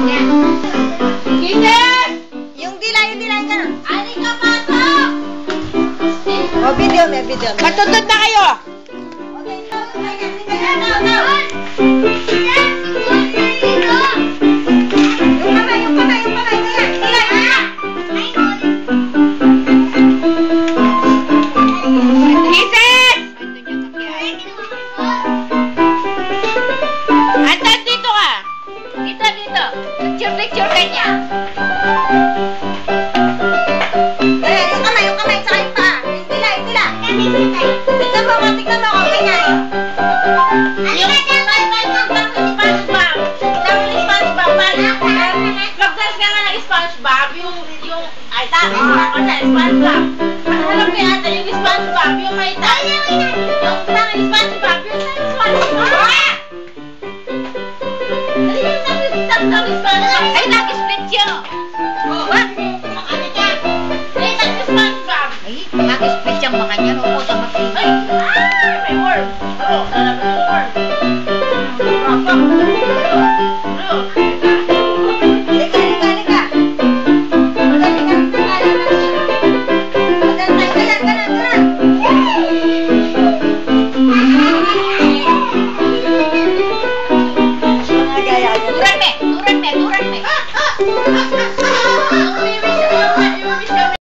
Kinder! Yung dila ka. Ani ka pasok! Oh, video, may video. Matutod na kayo! Okay, yung kamay. Kisses! Andan dito ka! Dito. Picture ka niya. Yung kamay, tsaka yung paa. Yung dila. Tignan mo, okay nga eh. Yung SpongeBob. Mag-dance ka nga ng SpongeBob. Yung ay, tama. Ako na, SpongeBob. Alam ko yata yung SpongeBob. Yung may tama. Yung tama SpongeBob. Yung SpongeBob. Dali yung SpongeBob. Ay, nag-split yun.